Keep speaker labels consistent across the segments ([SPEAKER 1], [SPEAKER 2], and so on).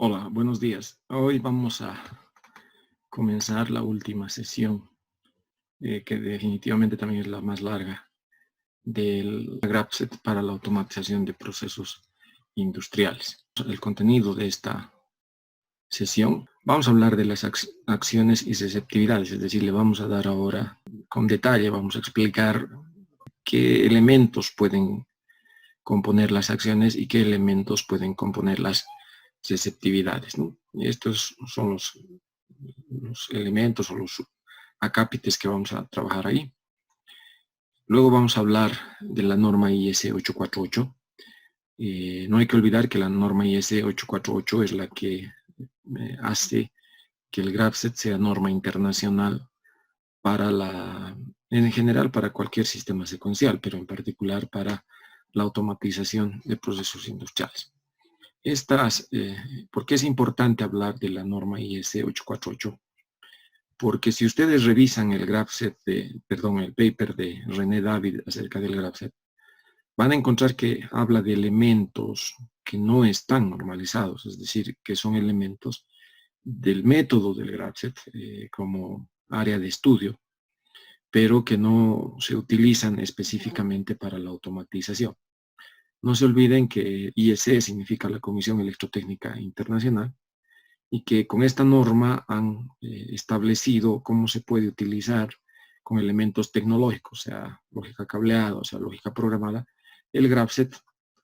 [SPEAKER 1] Hola, buenos días. Hoy vamos a comenzar la última sesión, que definitivamente también es la más larga, del GrabSet para la automatización de procesos industriales. El contenido de esta sesión, vamos a hablar de las acciones y susceptibilidades, es decir, le vamos a dar ahora con detalle, vamos a explicar qué elementos pueden componer las acciones y qué elementos pueden componer las susceptibilidades, ¿no? Y estos son los elementos o los acápites que vamos a trabajar ahí. Luego vamos a hablar de la norma IS 848. No hay que olvidar que la norma IS 848 es la que hace que el GrabSet sea norma internacional en general para cualquier sistema secuencial, pero en particular para la automatización de procesos industriales. ¿Por qué es importante hablar de la norma IS 848? Porque si ustedes revisan el el paper de René David acerca del GrabSet, van a encontrar que habla de elementos que no están normalizados, es decir, que son elementos del método del GrabSet como área de estudio, pero que no se utilizan específicamente para la automatización. No se olviden que IEC significa la Comisión Electrotécnica Internacional, y que con esta norma han establecido cómo se puede utilizar con elementos tecnológicos, o sea, lógica cableada, o sea, lógica programada, el GrabSet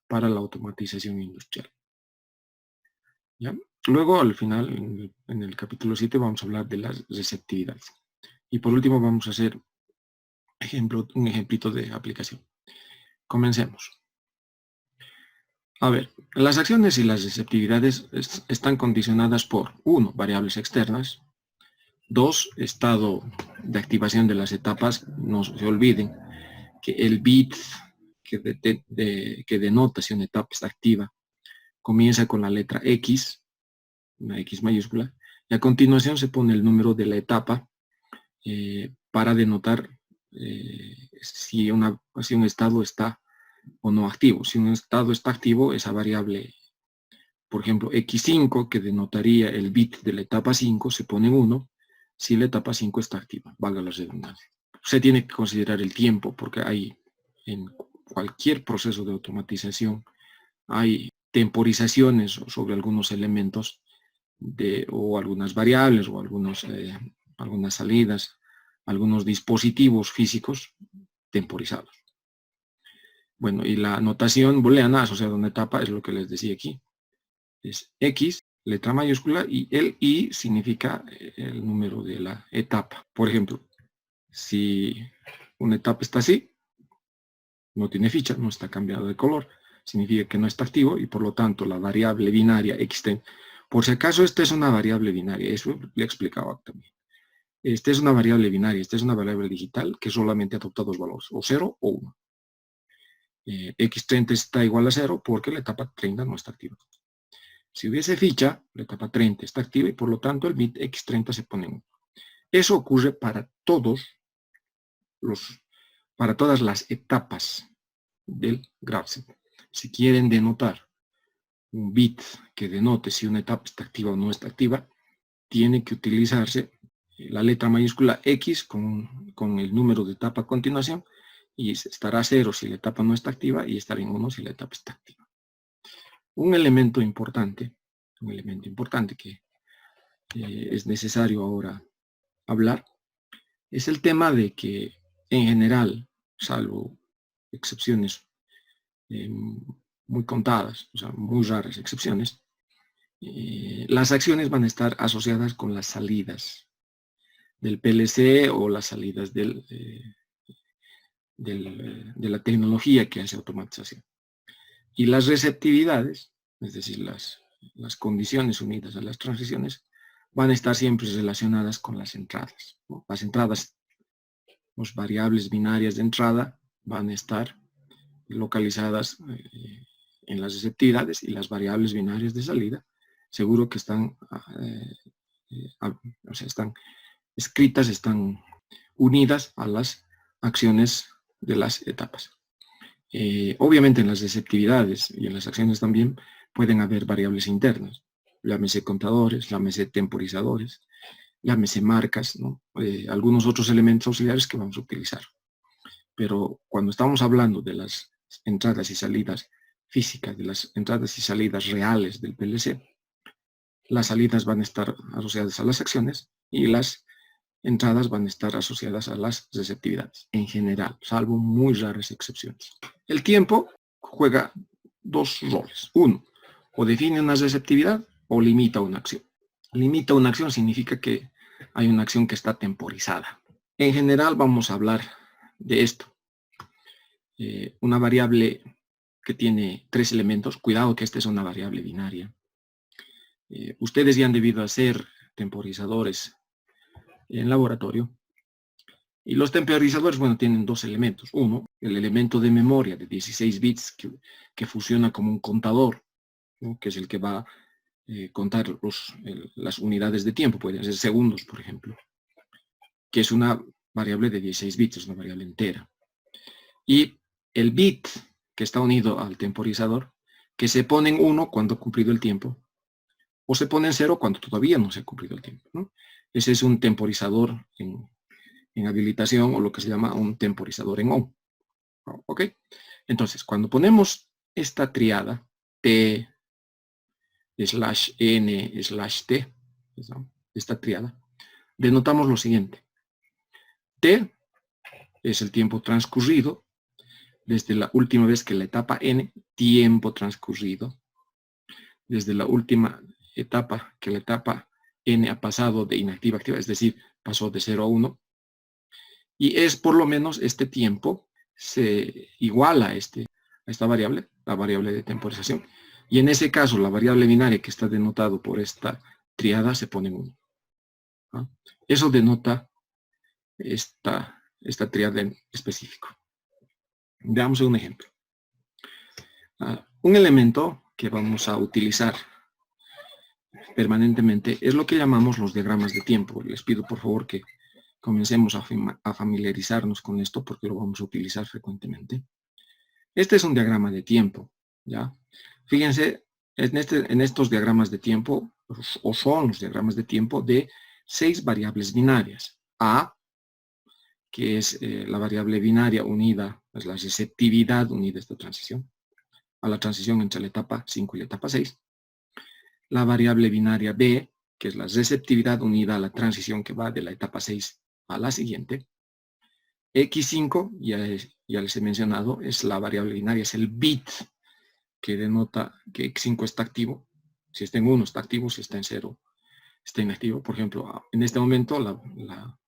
[SPEAKER 1] para la automatización industrial. ¿Ya? Luego, al final, en el capítulo 7, vamos a hablar de las receptividades. Y por último, vamos a hacer un ejemplito de aplicación. Comencemos. A ver, las acciones y las receptividades están condicionadas por, 1, variables externas, 2, estado de activación de las etapas. No se olviden que el bit que denota si una etapa está activa comienza con la letra X, una X mayúscula, y a continuación se pone el número de la etapa para denotar si un estado está o no activo. Si un estado está activo, esa variable, por ejemplo, X5, que denotaría el bit de la etapa 5, se pone en 1, si la etapa 5 está activa, valga la redundancia. Se tiene que considerar el tiempo, porque en cualquier proceso de automatización hay temporizaciones sobre algunos elementos o algunas variables o algunas salidas, algunos dispositivos físicos temporizados. Bueno, y la notación booleana asociada a una etapa es lo que les decía aquí. Es X, letra mayúscula, y el I significa el número de la etapa. Por ejemplo, si una etapa está así, no tiene ficha, no está cambiado de color, significa que no está activo y por lo tanto la variable binaria X10, por si acaso esta es una variable binaria, eso le explicaba también. Esta es una variable binaria, esta es una variable digital que solamente adopta dos valores, o 0 o 1. X30 está igual a 0 porque la etapa 30 no está activa. Si hubiese ficha, la etapa 30 está activa y por lo tanto el bit X30 se pone en 1. Eso ocurre para todas las etapas del GrabSet. Si quieren denotar un bit que denote si una etapa está activa o no está activa, tiene que utilizarse la letra mayúscula X con el número de etapa a continuación, y estará 0 si la etapa no está activa y estará en 1 si la etapa está activa. Un elemento importante que es necesario ahora hablar es el tema de que en general, salvo excepciones muy contadas, o sea, muy raras excepciones, las acciones van a estar asociadas con las salidas del PLC o las salidas de la tecnología que hace automatización. Y las receptividades, es decir, las condiciones unidas a las transiciones, van a estar siempre relacionadas con las entradas, ¿no? Las entradas, las variables binarias de entrada van a estar localizadas en las receptividades, y las variables binarias de salida seguro que están están escritas, están unidas a las acciones de las etapas. Obviamente en las receptividades y en las acciones también pueden haber variables internas. llámese contadores, llámese temporizadores, llámese marcas, ¿no? Algunos otros elementos auxiliares que vamos a utilizar. Pero cuando estamos hablando de las entradas y salidas físicas, de las entradas y salidas reales del PLC, las salidas van a estar asociadas a las acciones y las entradas van a estar asociadas a las receptividades en general, salvo muy raras excepciones. El tiempo juega dos roles. Uno, o define una receptividad o limita una acción. Limita una acción significa que hay una acción que está temporizada. En general vamos a hablar de esto. Una variable que tiene 3 elementos, cuidado que esta es una variable binaria. Ustedes ya han debido hacer temporizadores en laboratorio. Y los temporizadores, bueno, tienen 2 elementos. Uno, el elemento de memoria de 16 bits que funciona como un contador, ¿no? Que es el que va a contar las unidades de tiempo, pueden ser segundos, por ejemplo, que es una variable de 16 bits, es una variable entera. Y el bit que está unido al temporizador, que se pone en 1 cuando ha cumplido el tiempo, o se pone en 0 cuando todavía no se ha cumplido el tiempo, ¿no? Ese es un temporizador en habilitación, o lo que se llama un temporizador en on. ¿Ok? Entonces, cuando ponemos esta triada, T / N / T, esta triada, denotamos lo siguiente. T es el tiempo transcurrido desde la última vez que la etapa N, tiempo transcurrido, desde la última etapa que la etapa N ha pasado de inactiva a activa, es decir, pasó de 0 a 1, y es por lo menos este tiempo se iguala a esta variable, la variable de temporización, y en ese caso la variable binaria que está denotado por esta triada se pone en 1. ¿Ah? Eso denota esta triada en específico. Veamos un ejemplo. Un elemento que vamos a utilizar permanentemente es lo que llamamos los diagramas de tiempo. Les pido por favor que comencemos a familiarizarnos con esto porque lo vamos a utilizar frecuentemente. Este es un diagrama de tiempo, ¿ya? Fíjense, en estos diagramas de tiempo, o son los diagramas de tiempo de 6 variables binarias. A, que es la variable binaria unida, es la receptividad unida a esta transición, a la transición entre la etapa 5 y la etapa 6. La variable binaria B, que es la receptividad unida a la transición que va de la etapa 6 a la siguiente. X5, ya les he mencionado, es la variable binaria, es el bit que denota que X5 está activo. Si está en 1 está activo, si está en 0 está inactivo. Por ejemplo, en este momento la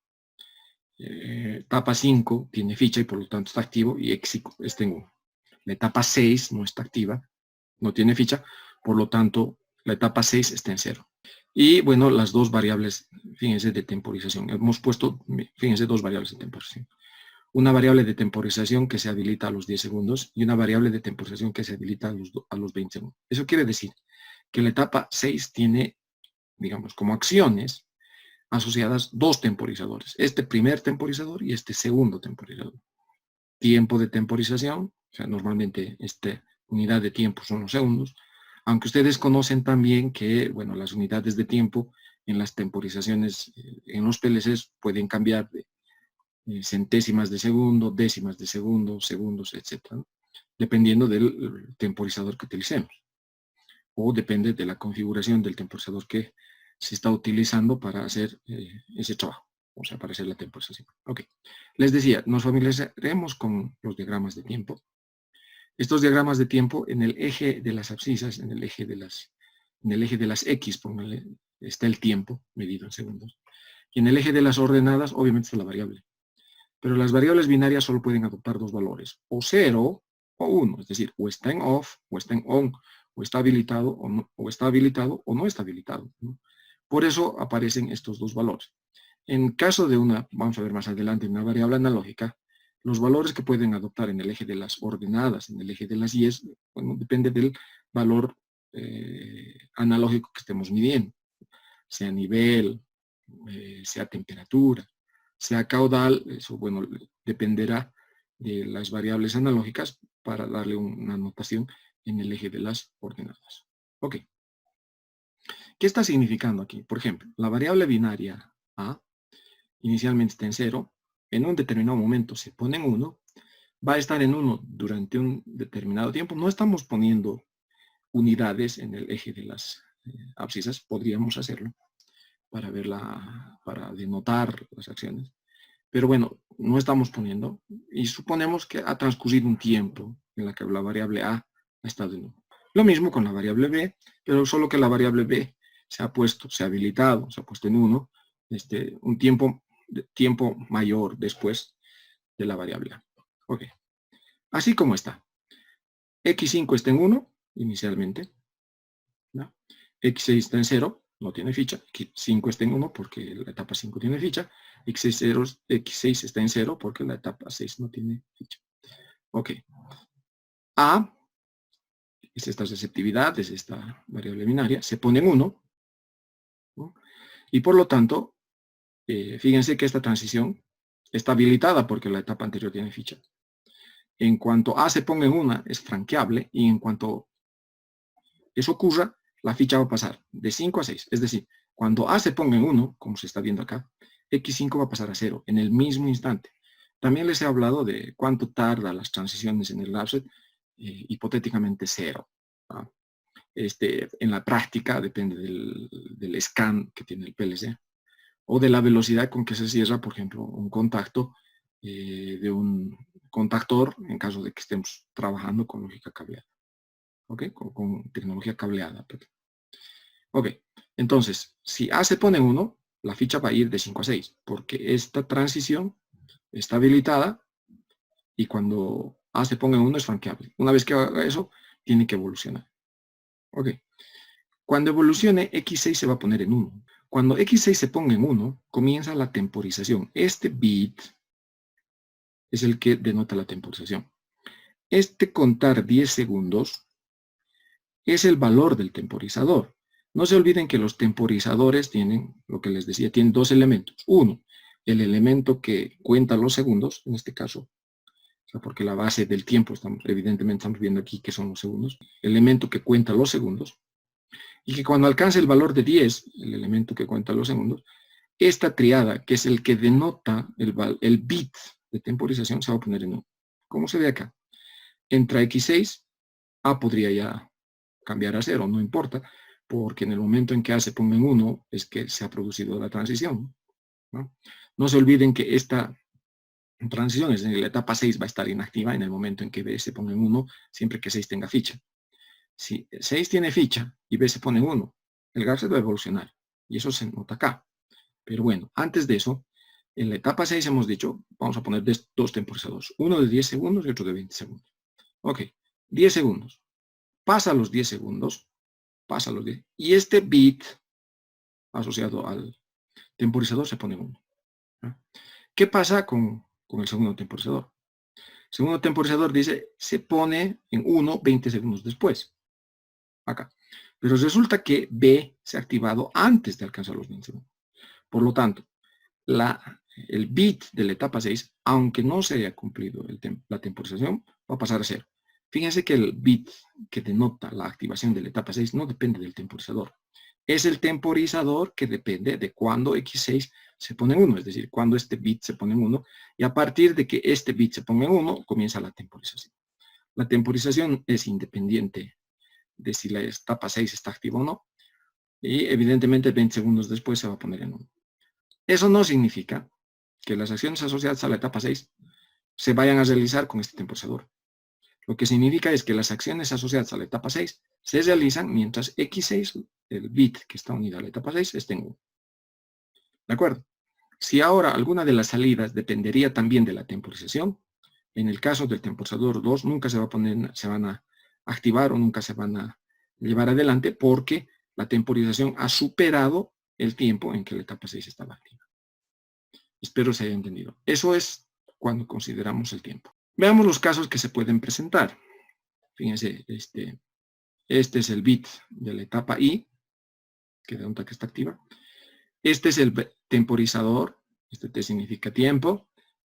[SPEAKER 1] etapa 5 tiene ficha y por lo tanto está activo y X5 está en 1. La etapa 6 no está activa, no tiene ficha, por lo tanto la etapa 6 está en 0. Y bueno, las dos variables, fíjense, de temporización. Hemos puesto, fíjense, 2 variables de temporización. Una variable de temporización que se habilita a los 10 segundos y una variable de temporización que se habilita a los 20 segundos. Eso quiere decir que la etapa 6 tiene, digamos, como acciones asociadas 2 temporizadores. Este primer temporizador y este segundo temporizador. Tiempo de temporización, o sea, normalmente esta unidad de tiempo son los segundos, aunque ustedes conocen también que, bueno, las unidades de tiempo en las temporizaciones, en los PLCs pueden cambiar de centésimas de segundo, décimas de segundo, segundos, etc. Dependiendo del temporizador que utilicemos. O depende de la configuración del temporizador que se está utilizando para hacer ese trabajo. O sea, para hacer la temporización. Ok. Les decía, nos familiarizaremos con los diagramas de tiempo. Estos diagramas de tiempo en el eje de las abscisas, en el eje de las X, pónganle, está el tiempo medido en segundos. Y en el eje de las ordenadas, obviamente está la variable. Pero las variables binarias solo pueden adoptar 2 valores, o 0 o 1, es decir, o está en off, o está en on, o está habilitado o no está habilitado, ¿no? Por eso aparecen estos 2 valores. En caso de vamos a ver más adelante, una variable analógica, los valores que pueden adoptar en el eje de las ordenadas, en el eje de las Y's, bueno, depende del valor analógico que estemos midiendo, sea nivel, sea temperatura, sea caudal, eso, bueno, dependerá de las variables analógicas para darle una notación en el eje de las ordenadas. Ok. ¿Qué está significando aquí? Por ejemplo, la variable binaria A inicialmente está en 0, en un determinado momento se pone en 1, va a estar en 1 durante un determinado tiempo. No estamos poniendo unidades en el eje de las abscisas, podríamos hacerlo para denotar las acciones. Pero bueno, no estamos poniendo y suponemos que ha transcurrido un tiempo en la que la variable A ha estado en 1. Lo mismo con la variable B, pero solo que la variable B se ha habilitado, se ha puesto en 1, un tiempo mayor después de la variable A. Ok. Así como está. X5 está en 1 inicialmente, ¿no? X6 está en 0, no tiene ficha. X5 está en 1 porque la etapa 5 tiene ficha. X6 está en 0 porque la etapa 6 no tiene ficha. Ok. A es esta receptividad, es esta variable binaria, se pone en 1, ¿no? Y por lo tanto, fíjense que esta transición está habilitada porque la etapa anterior tiene ficha. En cuanto A se ponga en 1, es franqueable, y en cuanto eso ocurra, la ficha va a pasar de 5 a 6. Es decir, cuando A se ponga en 1, como se está viendo acá, X5 va a pasar a 0 en el mismo instante. También les he hablado de cuánto tarda las transiciones en el offset, hipotéticamente 0. ¿no? En la práctica depende del scan que tiene el PLC o de la velocidad con que se cierra, por ejemplo, un contacto de un contactor en caso de que estemos trabajando con lógica cableada. ¿Ok? Con tecnología cableada. Ok, entonces, si A se pone en 1, la ficha va a ir de 5 a 6, porque esta transición está habilitada y cuando A se ponga en 1 es franqueable. Una vez que haga eso, tiene que evolucionar. Ok, cuando evolucione, X6 se va a poner en 1. Cuando X6 se ponga en 1, comienza la temporización. Este bit es el que denota la temporización. Este contar 10 segundos es el valor del temporizador. No se olviden que los temporizadores tienen, lo que les decía, tienen dos elementos. Uno, el elemento que cuenta los segundos, en este caso, porque la base del tiempo, evidentemente estamos viendo aquí que son los segundos, el elemento que cuenta los segundos, y que cuando alcance el valor de 10, el elemento que cuenta los segundos, esta triada, que es el que denota el bit de temporización, se va a poner en 1. ¿Cómo se ve acá? Entra X6, A podría ya cambiar a 0, no importa, porque en el momento en que A se ponga en 1 es que se ha producido la transición. No se olviden que esta transición, es decir, la etapa 6 va a estar inactiva en el momento en que B se ponga en 1, siempre que 6 tenga ficha. Si 6 tiene ficha y B se pone en 1, el gadget va a evolucionar, y eso se nota acá. Pero bueno, antes de eso, en la etapa 6 hemos dicho, vamos a poner dos temporizadores, uno de 10 segundos y otro de 20 segundos. Ok, 10 segundos. Pasa los 10 segundos, pasa los 10, y este bit asociado al temporizador se pone en 1. ¿Qué pasa con el segundo temporizador? El segundo temporizador dice, se pone en 1 20 segundos después. Acá. Pero resulta que B se ha activado antes de alcanzar los 20 segundos. Por lo tanto, el bit de la etapa 6, aunque no se haya cumplido la temporización, va a pasar a 0. Fíjense que el bit que denota la activación de la etapa 6 no depende del temporizador. Es el temporizador que depende de cuando X6 se pone en 1, es decir, cuando este bit se pone en 1, y a partir de que este bit se ponga en 1, comienza la temporización. La temporización es independiente de si la etapa 6 está activa o no, y evidentemente 20 segundos después se va a poner en 1. Eso no significa que las acciones asociadas a la etapa 6 se vayan a realizar con este temporizador. Lo que significa es que las acciones asociadas a la etapa 6 se realizan mientras X6, el bit que está unido a la etapa 6, esté en 1. ¿De acuerdo? Si ahora alguna de las salidas dependería también de la temporización, en el caso del temporizador 2 nunca se van a activar o nunca se van a llevar adelante porque la temporización ha superado el tiempo en que la etapa 6 estaba activa. Espero se haya entendido. Eso es cuando consideramos el tiempo. Veamos los casos que se pueden presentar. Fíjense, este es el bit de la etapa I, que denota que está activa. Este es el temporizador, este T significa tiempo,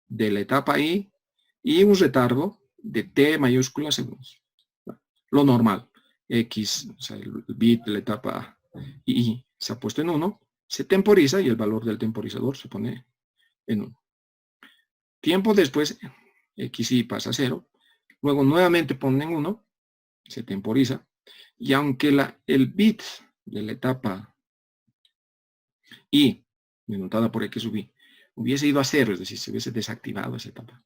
[SPEAKER 1] de la etapa I, y un retardo de T mayúscula segundos. Lo normal, X, o sea, el bit de la etapa y se ha puesto en 1, se temporiza y el valor del temporizador se pone en 1. Tiempo después, xy pasa a 0, luego nuevamente pone en 1, se temporiza, y aunque el bit de la etapa y, denotada por x sub i, hubiese ido a 0, es decir, se hubiese desactivado esa etapa,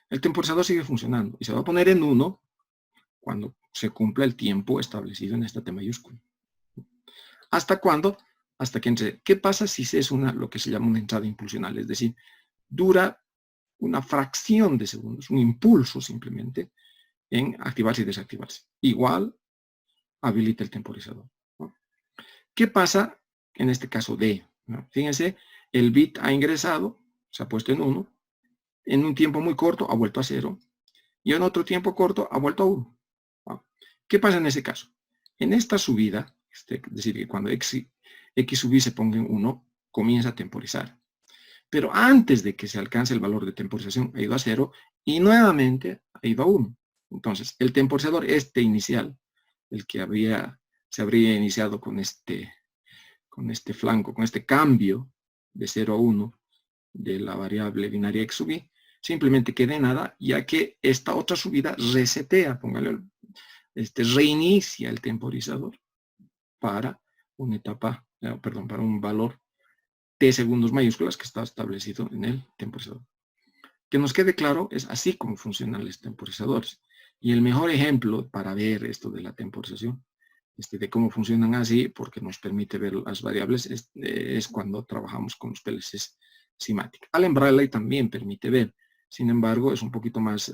[SPEAKER 1] el temporizador sigue funcionando y se va a poner en 1 cuando se cumpla el tiempo establecido en esta T mayúscula. ¿Hasta cuándo? Hasta que entre. ¿Qué pasa si es lo que se llama una entrada impulsional? Es decir, dura una fracción de segundos, un impulso simplemente, en activarse y desactivarse. Igual habilita el temporizador, ¿no? ¿Qué pasa en este caso D? ¿No? Fíjense, el bit ha ingresado, se ha puesto en 1, en un tiempo muy corto ha vuelto a 0, y en otro tiempo corto ha vuelto a 1. ¿No? ¿Qué pasa en ese caso? En esta subida, es decir, que cuando x sub i se ponga en 1, comienza a temporizar. Pero antes de que se alcance el valor de temporización, ha ido a 0 y nuevamente ha ido a 1. Entonces, el temporizador inicial, el que se habría iniciado con este flanco, con este cambio de 0 a 1 de la variable binaria x sub i, simplemente queda en nada, ya que esta otra subida resetea, reinicia el temporizador para una etapa, para un valor t segundos mayúsculas que está establecido en el temporizador. Que nos quede claro, es así como funcionan los temporizadores. Y el mejor ejemplo para ver esto de la temporización, de cómo funcionan así, porque nos permite ver las variables, es cuando trabajamos con los PLCs SIMATIC. Allen Bradley también permite ver, sin embargo, es un poquito más,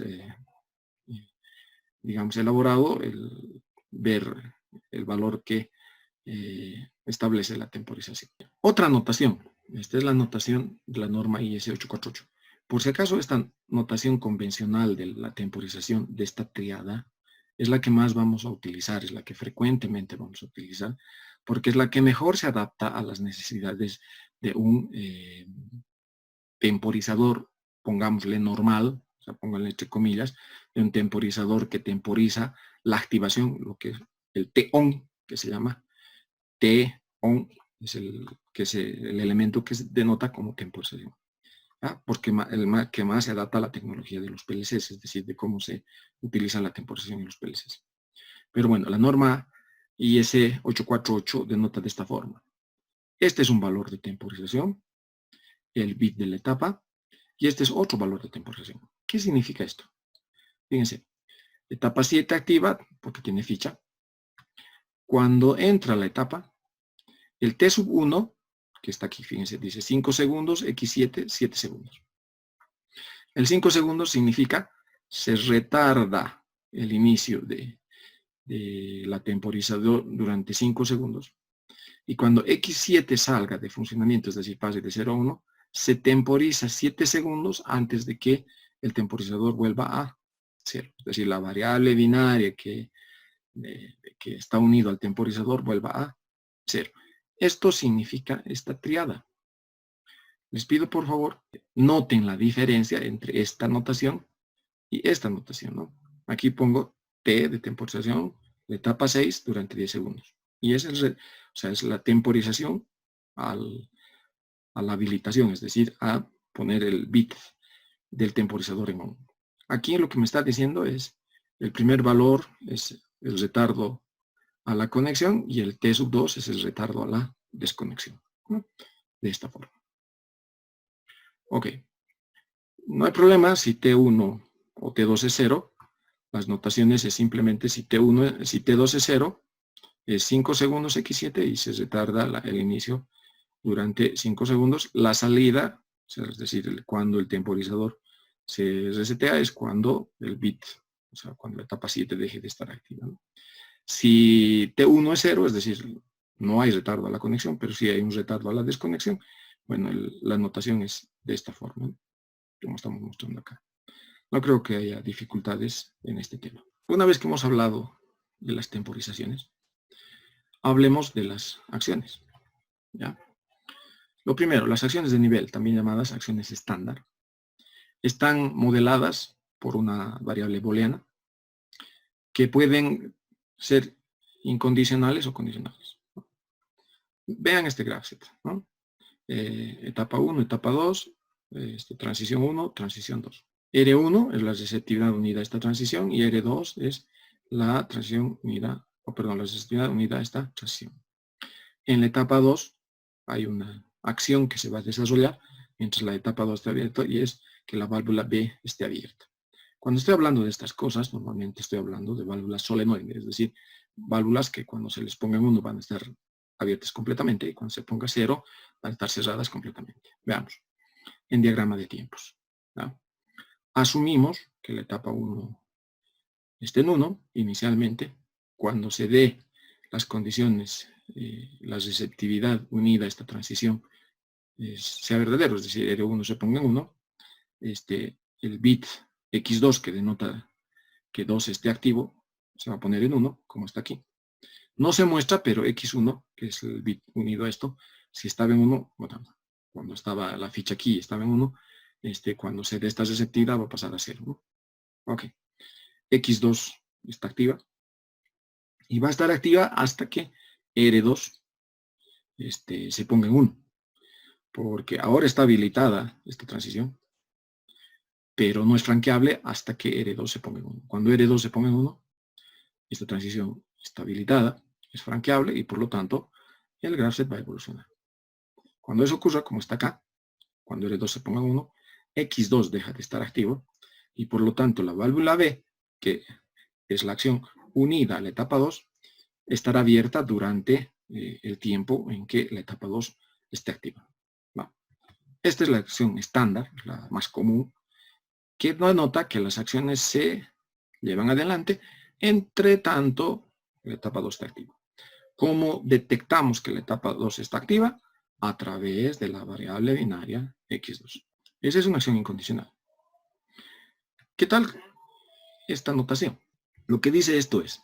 [SPEAKER 1] digamos, elaborado el ver el valor que establece la temporización. Otra notación, esta es la notación de la norma IS 848. Por si acaso, esta notación convencional de la temporización de esta triada es la que más vamos a utilizar, es la que frecuentemente vamos a utilizar, porque es la que mejor se adapta a las necesidades de un temporizador, pongámosle normal, o sea, pónganle entre comillas, de un temporizador que temporiza la activación, lo que es el T-on, que se llama T-on, es el elemento que se denota como temporización. Porque el que más se adapta a la tecnología de los PLCs, es decir, de cómo se utiliza la temporización en los PLCs. Pero bueno, la norma IS 848 denota de esta forma. Este es un valor de temporización, el bit de la etapa, y este es otro valor de temporización. ¿Qué significa esto? Fíjense, etapa 7 activa, porque tiene ficha. Cuando entra la etapa, el T sub 1, que está aquí, fíjense, dice 5 segundos, X7, 7 segundos. El 5 segundos significa se retarda el inicio de la temporizador durante 5 segundos. Y cuando X7 salga de funcionamiento, es decir, pase de 0 a 1, se temporiza 7 segundos antes de que el temporizador vuelva a 0. Es decir, la variable binaria que está unido al temporizador vuelva a 0. Esto significa esta triada. Les pido por favor, noten la diferencia entre esta notación y esta notación, ¿no? Aquí pongo T de temporización, de etapa 6 durante 10 segundos. Y es la temporización a la habilitación, es decir, a poner el bit del temporizador en on. Aquí lo que me está diciendo es, el primer valor es el retardo a la conexión y el T sub 2 es el retardo a la desconexión, ¿no? De esta forma. Ok. No hay problema si T1 o T2 es 0. Las notaciones es simplemente si T2 es 0, es 5 segundos X7 y se retarda el inicio durante 5 segundos. La salida, es decir, cuando el temporizador se resetea, es cuando el bit, o sea, cuando la etapa 7 deje de estar activa, ¿no? Si T1 es 0, es decir, no hay retardo a la conexión, pero sí hay un retardo a la desconexión, bueno, la notación es de esta forma, ¿no? Como estamos mostrando acá. No creo que haya dificultades en este tema. Una vez que hemos hablado de las temporizaciones, hablemos de las acciones, ¿ya? Lo primero, las acciones de nivel, también llamadas acciones estándar, están modeladas por una variable booleana que pueden ser incondicionales o condicionales. Vean este graph, ¿no? Etapa 1, etapa 2, transición 1, transición 2. R1 es la receptividad unida a esta transición y R2 es la transición unida, la receptividad unida a esta transición. En la etapa 2 hay una acción que se va a desarrollar mientras la etapa 2 está abierta y es que la válvula B esté abierta. Cuando estoy hablando de estas cosas, normalmente estoy hablando de válvulas solenoides, es decir, válvulas que cuando se les ponga en 1 van a estar abiertas completamente y cuando se ponga 0 van a estar cerradas completamente. Veamos, en diagrama de tiempos, ¿no? Asumimos que la etapa 1 esté en 1 inicialmente. Cuando se dé las condiciones, la receptividad unida a esta transición sea verdadero, es decir, R1 se ponga en 1, el bit X2 que denota que 2 esté activo, se va a poner en 1, como está aquí. No se muestra, pero X1, que es el bit unido a esto, si estaba en 1, bueno, cuando estaba la ficha aquí estaba en 1, cuando se dé esta receptividad va a pasar a 0, ¿no? Ok. X2 está activa y va a estar activa hasta que R2 se ponga en 1, porque ahora está habilitada esta transición, pero no es franqueable hasta que R2 se ponga en 1. Cuando R2 se ponga en 1, esta transición está habilitada, es franqueable y por lo tanto el graph va a evolucionar. Cuando eso ocurra, como está acá, cuando R2 se ponga en 1, X2 deja de estar activo y por lo tanto la válvula B, que es la acción unida a la etapa 2, estará abierta durante el tiempo en que la etapa 2 esté activa. ¿Va? Esta es la acción estándar, la más común, que denota que las acciones se llevan adelante, entre tanto la etapa 2 está activa. ¿Cómo detectamos que la etapa 2 está activa? A través de la variable binaria X2. Esa es una acción incondicional. ¿Qué tal esta notación? Lo que dice esto es,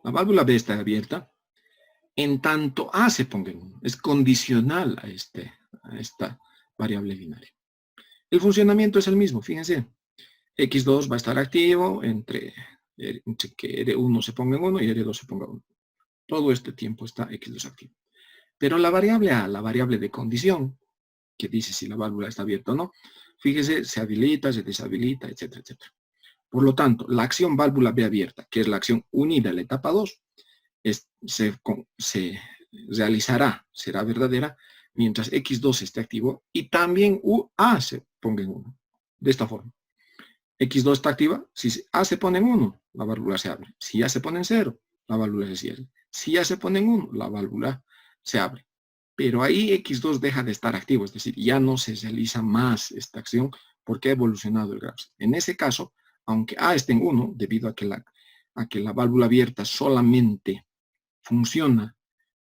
[SPEAKER 1] la válvula B está abierta en tanto A se ponga en 1. Es condicional a esta variable binaria. El funcionamiento es el mismo, fíjense. X2 va a estar activo entre que R1 se ponga en 1 y R2 se ponga en 1. Todo este tiempo está X2 activo. Pero la variable A, la variable de condición, que dice si la válvula está abierta o no, fíjese, se habilita, se deshabilita, etcétera, etcétera. Por lo tanto, la acción válvula B abierta, que es la acción unida a la etapa 2, se realizará, será verdadera, mientras X2 esté activo y también A se ponga en 1. De esta forma. X2 está activa, si A se pone en 1, la válvula se abre. Si A se pone en 0, la válvula se cierra. Si A se pone en 1, la válvula se abre. Pero ahí X2 deja de estar activo, es decir, ya no se realiza más esta acción porque ha evolucionado el graph. En ese caso, aunque A esté en 1, debido a que la válvula abierta solamente funciona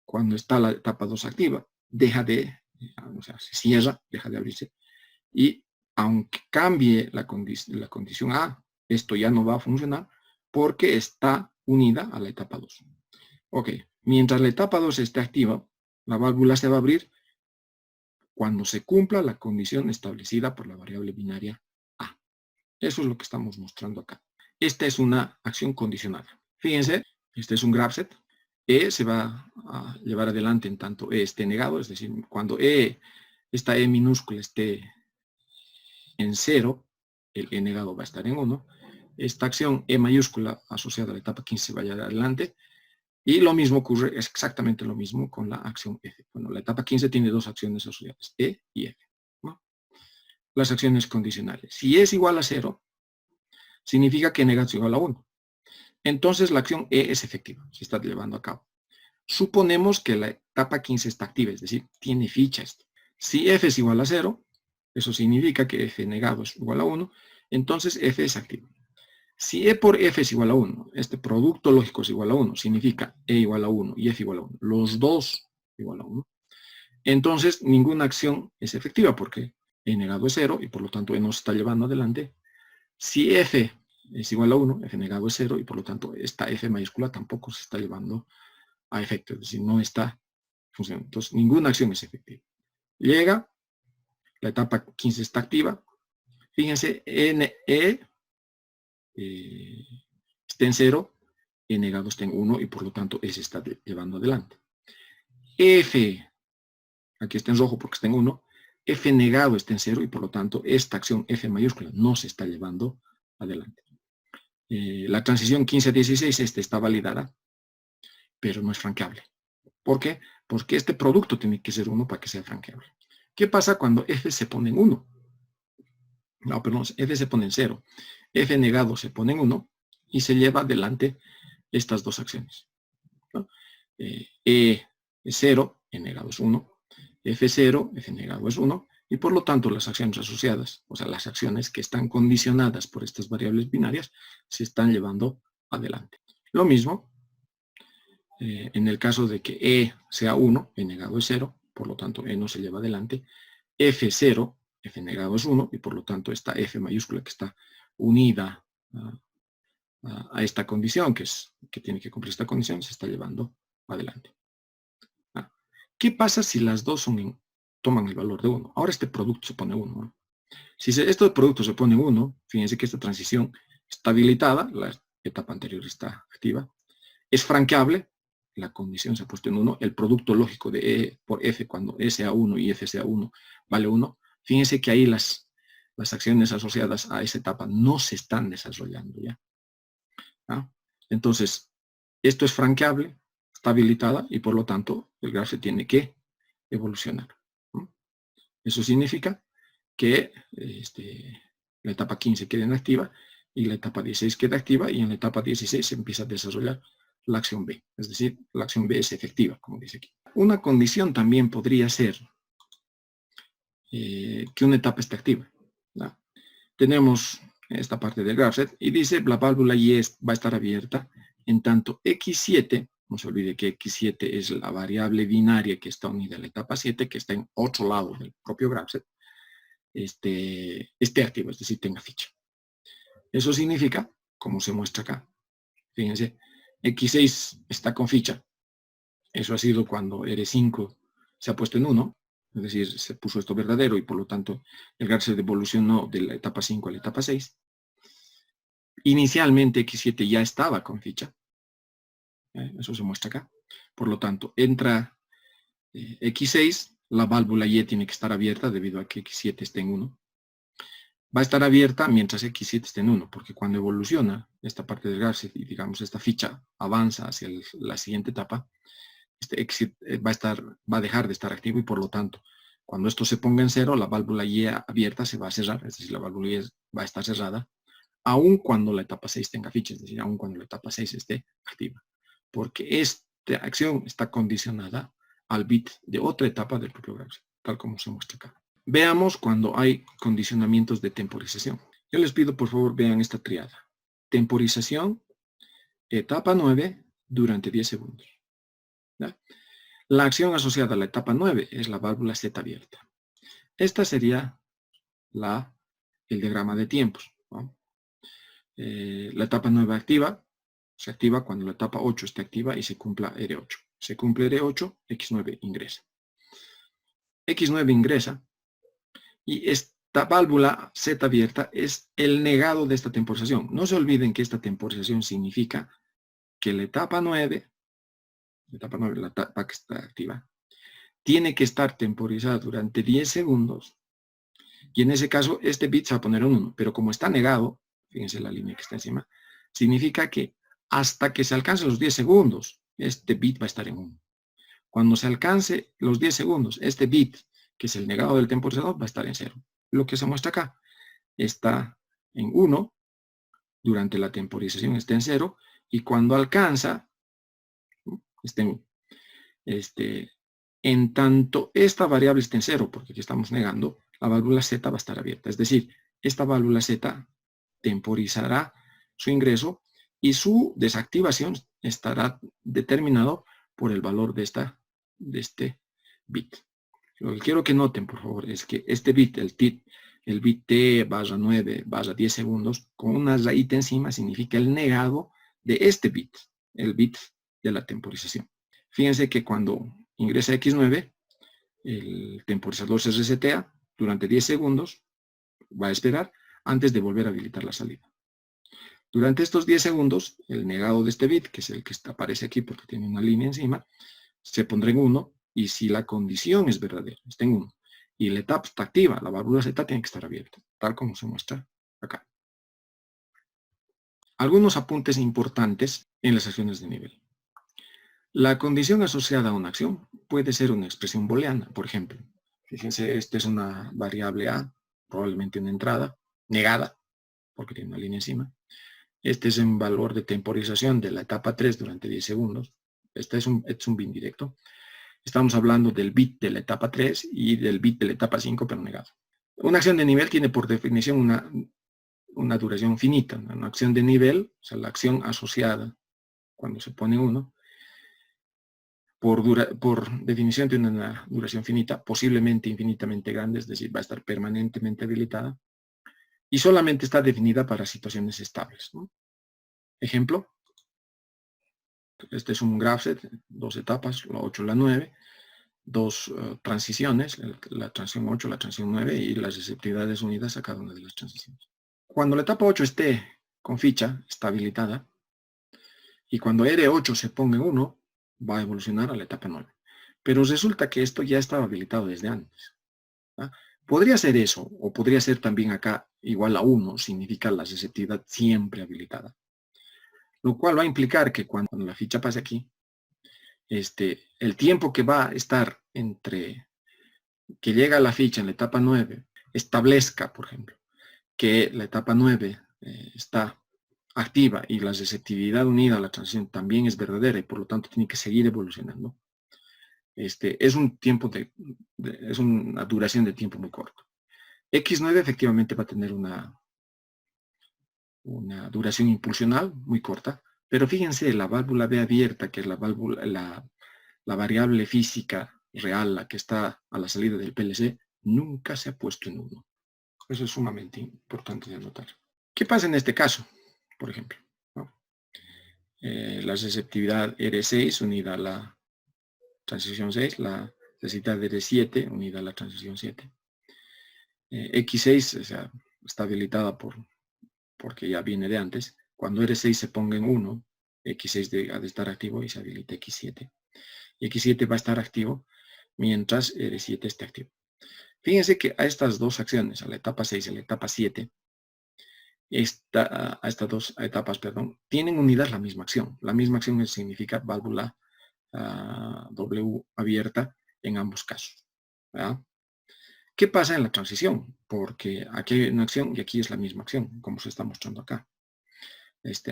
[SPEAKER 1] cuando está la etapa 2 activa, o sea, se cierra, deja de abrirse, y aunque cambie la condición A, esto ya no va a funcionar porque está unida a la etapa 2. Ok, mientras la etapa 2 esté activa, la válvula se va a abrir cuando se cumpla la condición establecida por la variable binaria A. Eso es lo que estamos mostrando acá. Esta es una acción condicional. Fíjense, este es un graph set. E se va a llevar adelante en tanto E esté negado, es decir, cuando esta E minúscula esté en 0, el E negado va a estar en 1. Esta acción E mayúscula asociada a la etapa 15 va a llevar adelante. Y lo mismo ocurre, es exactamente lo mismo con la acción F. Bueno, la etapa 15 tiene dos acciones asociadas, E y F, ¿no? Las acciones condicionales. Si E es igual a 0, significa que E negado es igual a 1. Entonces la acción E es efectiva, se está llevando a cabo. Suponemos que la etapa 15 está activa, es decir, tiene ficha esto. Si F es igual a 0, eso significa que F negado es igual a 1, entonces F es activo. Si E por F es igual a 1, este producto lógico es igual a 1, significa E igual a 1 y F igual a 1, los dos igual a 1, entonces ninguna acción es efectiva porque E negado es 0 y por lo tanto E no se está llevando adelante. Si F es igual a 1, F negado es 0 y por lo tanto esta F mayúscula tampoco se está llevando a efecto, es decir, no está funcionando. Entonces ninguna acción es efectiva. Llega, la etapa 15 está activa, fíjense, está en 0, E negado está en 1 y por lo tanto E se está llevando adelante. F, aquí está en rojo porque está en 1, F negado está en 0 y por lo tanto esta acción F mayúscula no se está llevando adelante. La transición 15 a 16, está validada, pero no es franqueable. ¿Por qué? Porque este producto tiene que ser 1 para que sea franqueable. ¿Qué pasa cuando F se pone en 1? No, perdón, F se pone en 0. F negado se pone en 1 y se lleva adelante estas dos acciones, ¿no? E es 0, E negado es 1, F0, F negado es 1, y por lo tanto las acciones asociadas, o sea, las acciones que están condicionadas por estas variables binarias, se están llevando adelante. Lo mismo en el caso de que E sea 1, E negado es 0, por lo tanto E no se lleva adelante, F0, F negado es 1, y por lo tanto esta F mayúscula que está unida a esta condición, que tiene que cumplir esta condición, se está llevando adelante. ¿Qué pasa si las dos toman el valor de 1? Ahora este producto se pone 1, ¿no? Si este producto se pone 1, fíjense que esta transición está habilitada, la etapa anterior está activa, es franqueable, la condición se ha puesto en 1, el producto lógico de E por F cuando E sea 1 y F sea 1 vale 1, fíjense que ahí las acciones asociadas a esa etapa no se están desarrollando ya. ¿Ah? Entonces, esto es franqueable, está habilitada y por lo tanto el grafo se tiene que evolucionar. ¿No? Eso significa que la etapa 15 queda inactiva y la etapa 16 queda activa y en la etapa 16 se empieza a desarrollar la acción B. Es decir, la acción B es efectiva, como dice aquí. Una condición también podría ser que una etapa esté activa, ¿no? Tenemos esta parte del graph y dice la válvula Y va a estar abierta en tanto X7, no se olvide que X7 es la variable binaria que está unida a la etapa 7, que está en otro lado del propio graph esté activo, es decir, tenga ficha. Eso significa, como se muestra acá, fíjense, X6 está con ficha, eso ha sido cuando R5 se ha puesto en 1, es decir, se puso esto verdadero y por lo tanto el graph se evolucionó de la etapa 5 a la etapa 6. Inicialmente X7 ya estaba con ficha, eso se muestra acá, por lo tanto entra X6, la válvula Y tiene que estar abierta debido a que X7 está en 1. Va a estar abierta mientras X7 esté en 1, porque cuando evoluciona esta parte del graph y digamos esta ficha avanza hacia la siguiente etapa, este X7 va a dejar de estar activo y por lo tanto, cuando esto se ponga en 0, la válvula Y abierta se va a cerrar, es decir, la válvula Y va a estar cerrada, aun cuando la etapa 6 tenga ficha, es decir, aun cuando la etapa 6 esté activa, porque esta acción está condicionada al bit de otra etapa del propio graph, tal como se muestra acá. Veamos cuando hay condicionamientos de temporización. Yo les pido, por favor, vean esta triada. Temporización, etapa 9, durante 10 segundos. ¿Ya? La acción asociada a la etapa 9 es la válvula Z abierta. Esta sería el diagrama de tiempos, ¿no? La etapa 9 se activa cuando la etapa 8 esté activa y se cumpla R8. Se cumple R8, X9 ingresa. X9 ingresa y esta válvula Z abierta es el negado de esta temporización. No se olviden que esta temporización significa que la etapa 9, la etapa que está activa, tiene que estar temporizada durante 10 segundos y en ese caso este bit se va a poner en 1, pero como está negado, fíjense la línea que está encima, significa que hasta que se alcance los 10 segundos, este bit va a estar en 1. Cuando se alcance los 10 segundos, este bit, que es el negado del temporizador, va a estar en 0. Lo que se muestra acá está en 1, durante la temporización está en 0, y cuando alcanza, está en 1. En tanto esta variable esté en 0, porque aquí estamos negando, la válvula Z va a estar abierta. Es decir, esta válvula Z temporizará su ingreso y su desactivación estará determinado por el valor de este bit. Lo que quiero que noten, por favor, es que este bit, el bit T/9/10 segundos, con una rayita encima, significa el negado de este bit, el bit de la temporización. Fíjense que cuando ingresa X9, el temporizador se resetea durante 10 segundos, va a esperar antes de volver a habilitar la salida. Durante estos 10 segundos, el negado de este bit, que es el que aparece aquí porque tiene una línea encima, se pondrá en 1 y si la condición es verdadera, está en 1, y la etapa está activa, la válvula Z tiene que estar abierta, tal como se muestra acá. Algunos apuntes importantes en las acciones de nivel. La condición asociada a una acción puede ser una expresión booleana, por ejemplo. Fíjense, esta es una variable A, probablemente una entrada, negada, porque tiene una línea encima. Este es un valor de temporización de la etapa 3 durante 10 segundos. Este es un bin directo. Estamos hablando del bit de la etapa 3 y del bit de la etapa 5, pero negado. Una acción de nivel tiene por definición una duración finita. Una acción de nivel, o sea, la acción asociada cuando se pone 1, por definición tiene una duración finita, posiblemente infinitamente grande, es decir, va a estar permanentemente habilitada, y solamente está definida para situaciones estables, ¿no? Ejemplo, este es un graph set, 2 etapas, la 8 y la 9, 2 transiciones, la transición 8, la transición 9, y las receptividades unidas a cada una de las transiciones. Cuando la etapa 8 esté con ficha, está habilitada, y cuando R8 se ponga en 1, va a evolucionar a la etapa 9. Pero resulta que esto ya estaba habilitado desde antes, ¿verdad? Podría ser eso, o podría ser también acá igual a 1, significa la receptividad siempre habilitada. Lo cual va a implicar que cuando la ficha pase aquí, el tiempo que va a estar entre que llega la ficha en la etapa 9, establezca, por ejemplo, que la etapa 9 está activa y la receptividad unida a la transición también es verdadera y por lo tanto tiene que seguir evolucionando. Es un tiempo es una duración de tiempo muy corto. X9 efectivamente va a tener una duración impulsional muy corta, pero fíjense, la válvula B abierta, que es la variable física real, la que está a la salida del PLC, nunca se ha puesto en 1. Eso es sumamente importante de anotar. ¿Qué pasa en este caso, por ejemplo? ¿No? La receptividad R6 unida a la transición 6, la receptividad R7 unida a la transición 7. X6, o sea, está habilitada porque ya viene de antes. Cuando R6 se ponga en 1, X6 ha de estar activo y se habilita X7. Y X7 va a estar activo mientras R7 esté activo. Fíjense que a estas dos acciones, a la etapa 6 y a la etapa 7, a estas dos etapas, perdón, tienen unidas la misma acción. La misma acción significa válvula W abierta en ambos casos, ¿verdad? ¿Qué pasa en la transición? Porque aquí hay una acción y aquí es la misma acción, como se está mostrando acá.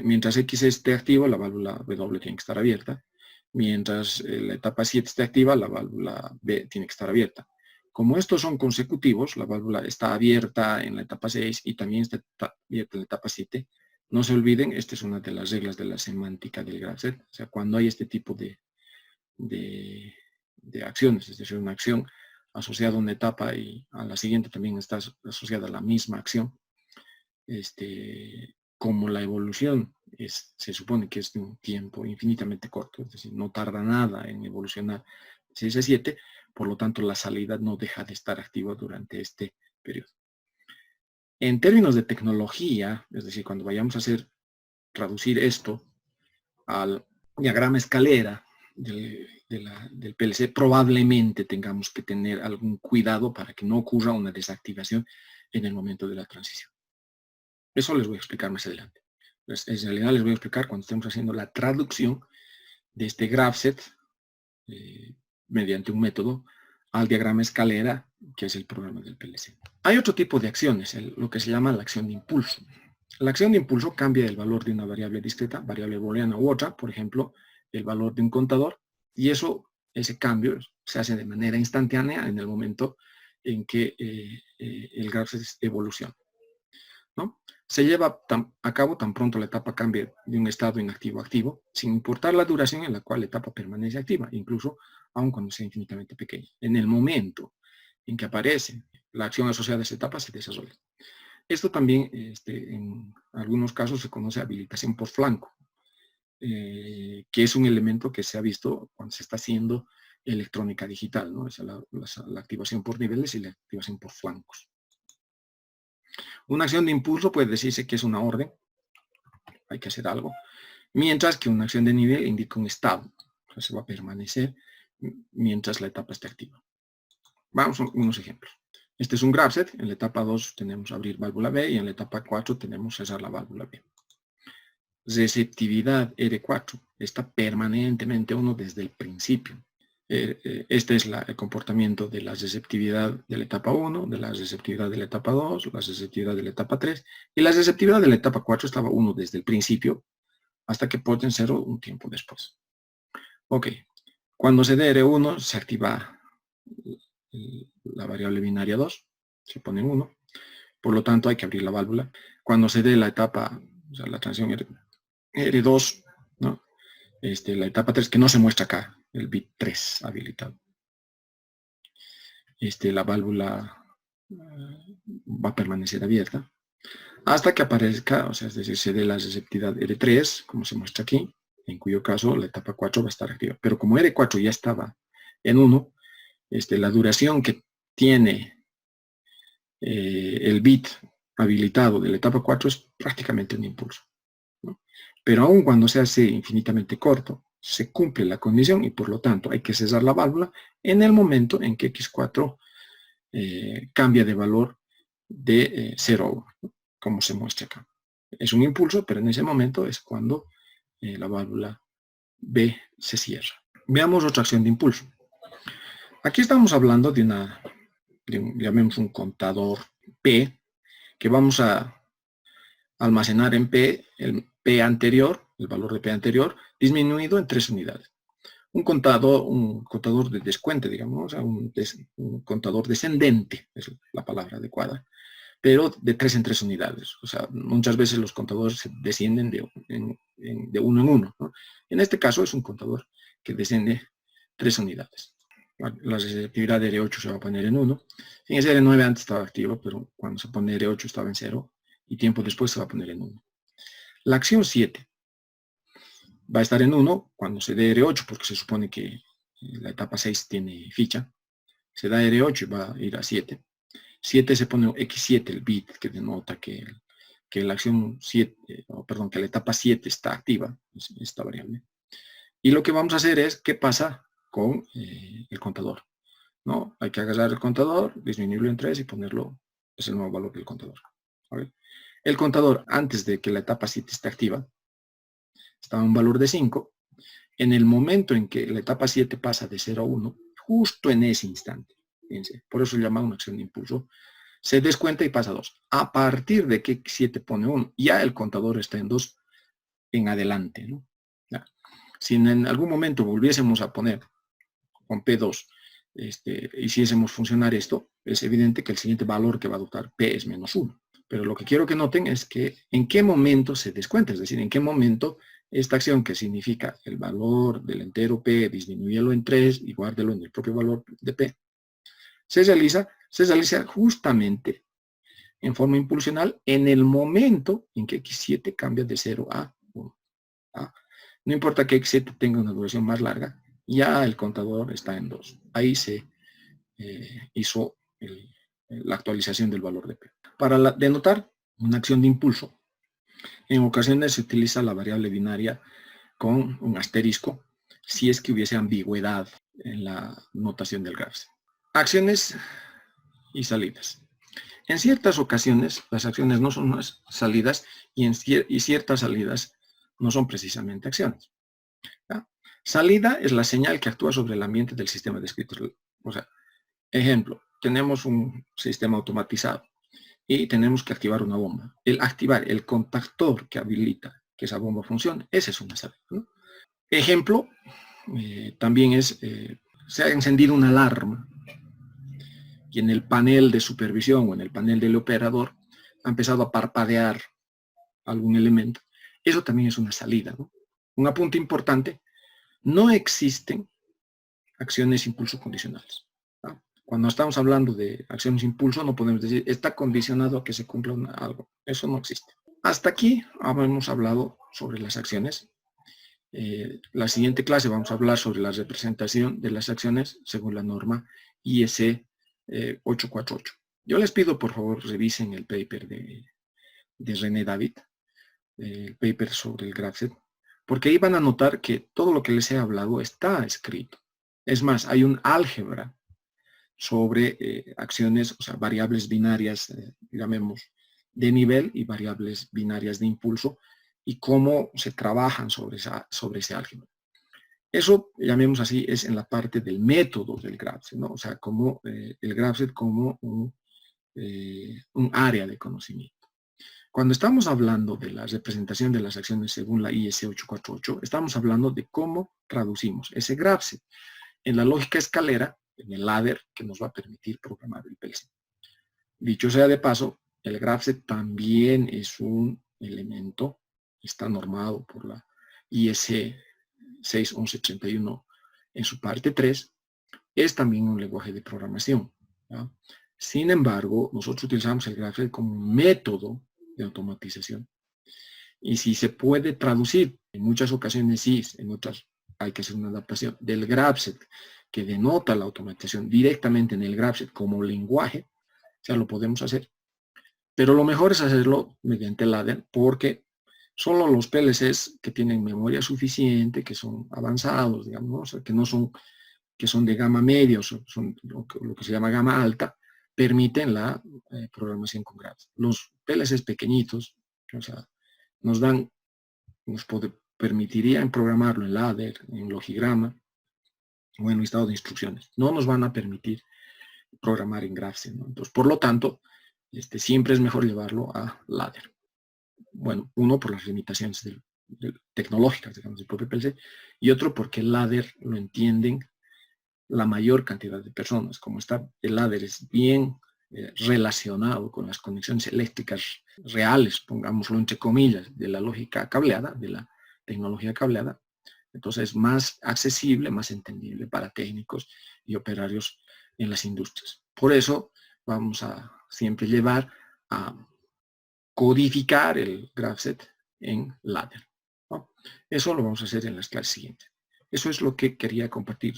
[SPEAKER 1] Mientras X esté activo, la válvula W tiene que estar abierta. Mientras la etapa 7 esté activa, la válvula B tiene que estar abierta. Como estos son consecutivos, la válvula está abierta en la etapa 6 y también está abierta en la etapa 7. No se olviden, esta es una de las reglas de la semántica del graph set. O sea, cuando hay este tipo de acciones, es decir, una acción asociada a una etapa y a la siguiente también está asociada a la misma acción, como la evolución se supone que es de un tiempo infinitamente corto, es decir, no tarda nada en evolucionar 6 a 7, por lo tanto la salida no deja de estar activa durante este periodo. En términos de tecnología, es decir, cuando vayamos a traducir esto al diagrama escalera del PLC, probablemente tengamos que tener algún cuidado para que no ocurra una desactivación en el momento de la transición. Eso les voy a explicar más adelante. En realidad les voy a explicar cuando estemos haciendo la traducción de este graph set mediante un método al diagrama escalera, que es el programa del PLC. Hay otro tipo de acciones, lo que se llama la acción de impulso. La acción de impulso cambia el valor de una variable discreta, variable booleana u otra, por ejemplo, el valor de un contador, y ese cambio se hace de manera instantánea en el momento en que el graph set evoluciona, ¿no? Se lleva a cabo tan pronto la etapa cambie de un estado inactivo a activo, sin importar la duración en la cual la etapa permanece activa, incluso aun cuando sea infinitamente pequeña. En el momento en que aparece la acción asociada a esa etapa se desarrolla. Esto también, en algunos casos, se conoce habilitación por flanco, que es un elemento que se ha visto cuando se está haciendo electrónica digital, ¿no? Es la activación por niveles y la activación por flancos. Una acción de impulso puede decirse que es una orden, hay que hacer algo, mientras que una acción de nivel indica un estado, o sea, se va a permanecer mientras la etapa esté activa. Vamos a unos ejemplos. Este es un graph set. En la etapa 2 tenemos abrir válvula B y en la etapa 4 tenemos cerrar la válvula B. Receptividad R4 está permanentemente 1 desde el principio. Este es el comportamiento de la receptividad de la etapa 1, de la receptividad de la etapa 2, la receptividad de la etapa 3, y la receptividad de la etapa 4 estaba 1 desde el principio hasta que ponen 0 un tiempo después. Ok, cuando se dé R1 se activa la variable binaria 2, se pone en 1, por lo tanto hay que abrir la válvula. Cuando se dé la etapa, o sea, la transición R2, ¿no? La etapa 3, que no se muestra acá, el bit 3 habilitado. La válvula va a permanecer abierta hasta que aparezca, o sea, es decir, se dé la receptividad R3, como se muestra aquí, en cuyo caso la etapa 4 va a estar activa. Pero como R4 ya estaba en 1, la duración que tiene el bit habilitado de la etapa 4 es prácticamente un impulso, ¿no? Pero aún cuando se hace infinitamente corto, se cumple la condición y por lo tanto hay que cerrar la válvula en el momento en que X4 cambia de valor de 0 a 1, ¿no? Como se muestra acá. Es un impulso, pero en ese momento es cuando la válvula B se cierra. Veamos otra acción de impulso. Aquí estamos hablando de llamemos un contador P, que vamos a almacenar en P, el P anterior, el valor de P anterior, disminuido en 3 unidades. Un contador de descuente, digamos, o sea, un contador descendente, es la palabra adecuada, pero de 3 en 3 unidades. O sea, muchas veces los contadores descienden de 1 en 1, ¿no? En este caso es un contador que desciende 3 unidades. La receptividad de R8 se va a poner en 1. En ese R9 antes estaba activo, pero cuando se pone R8 estaba en 0 y tiempo después se va a poner en 1. La acción 7 va a estar en 1 cuando se dé R8, porque se supone que la etapa 6 tiene ficha. Se da R8 y va a ir a 7. 7 se pone X7, el bit que denota que la acción 7, perdón, que la etapa 7 está activa, esta variable. Y lo que vamos a hacer es, ¿qué pasa con el contador? ¿No? Hay que agarrar el contador, disminuirlo en 3 y ponerlo, es el nuevo valor del contador. ¿Okay? El contador, antes de que la etapa 7 esté activa, estaba en un valor de 5. En el momento en que la etapa 7 pasa de 0 a 1, justo en ese instante, fíjense, por eso se llama una acción de impulso, se descuenta y pasa a 2. A partir de que 7 pone 1, ya el contador está en 2 en adelante, ¿no? Ya. Si en algún momento volviésemos a poner con P2, hiciésemos funcionar esto, es evidente que el siguiente valor que va a adoptar P es menos 1. Pero lo que quiero que noten es que en qué momento se descuenta, es decir, en qué momento esta acción que significa el valor del entero P, disminúyelo en 3 y guárdelo en el propio valor de P, se realiza justamente en forma impulsional en el momento en que X7 cambia de 0 a 1. ¿Ah? No importa que X7 tenga una duración más larga, ya el contador está en 2. Ahí se hizo la actualización del valor de P. Para denotar una acción de impulso, en ocasiones se utiliza la variable binaria con un asterisco si es que hubiese ambigüedad en la notación del graph. Acciones y salidas. En ciertas ocasiones las acciones no son salidas y ciertas salidas no son precisamente acciones. ¿Ya? Salida es la señal que actúa sobre el ambiente del sistema descrito. O sea, ejemplo, tenemos un sistema automatizado y tenemos que activar una bomba. El activar el contactor que habilita que esa bomba funcione, esa es una salida, ¿no? Ejemplo, también es, se ha encendido una alarma y en el panel de supervisión o en el panel del operador ha empezado a parpadear algún elemento. Eso también es una salida, ¿no? Un apunte importante, no existen acciones impulso condicionales, ¿no? Cuando estamos hablando de acciones impulso no podemos decir está condicionado a que se cumpla algo. Eso no existe. Hasta aquí hemos hablado sobre las acciones. La siguiente clase vamos a hablar sobre la representación de las acciones según la norma IEC 848. Yo les pido por favor revisen el paper de René David, el paper sobre el graph set, porque ahí van a notar que todo lo que les he hablado está escrito. Es más, hay un álgebra sobre acciones, o sea, variables binarias, digamos, de nivel y variables binarias de impulso, y cómo se trabajan sobre ese álgebra. Eso, llamemos así, es en la parte del método del GraphSet, ¿no? O sea, como el GraphSet como un área de conocimiento. Cuando estamos hablando de la representación de las acciones según la IS 848, estamos hablando de cómo traducimos ese GraphSet en la lógica escalera, en el ladder, que nos va a permitir programar el PLC. Dicho sea de paso, el GraphSet también es un elemento, está normado por la IEC 61131 en su parte 3, es también un lenguaje de programación, ¿ya? Sin embargo, nosotros utilizamos el GraphSet como un método de automatización. Y si se puede traducir, en muchas ocasiones sí, en otras hay que hacer una adaptación del GraphSet que denota la automatización directamente en el GraphSet como lenguaje, o sea, lo podemos hacer. Pero lo mejor es hacerlo mediante ladder, porque solo los PLCs que tienen memoria suficiente, que son avanzados, digamos, que no son, que son de gama media, son lo que se llama gama alta, permiten la programación con GraphSet. Los PLCs pequeñitos, o sea, nos permitirían programarlo en ladder, en logigrama o en listado de instrucciones. No nos van a permitir programar en GraphSet, ¿no? Entonces, por lo tanto, siempre es mejor llevarlo a ladder. Bueno, uno por las limitaciones tecnológicas, digamos, del propio PLC, y otro porque el ladder lo entienden la mayor cantidad de personas. Como el ladder es bien relacionado con las conexiones eléctricas reales, pongámoslo entre comillas, de la lógica cableada, de la tecnología cableada, entonces es más accesible, más entendible para técnicos y operarios en las industrias. Por eso vamos a siempre llevar a codificar el GraphSet en ladder, ¿no? Eso lo vamos a hacer en las clases siguientes. Eso es lo que quería compartir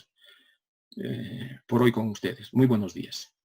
[SPEAKER 1] por hoy con ustedes. Muy buenos días.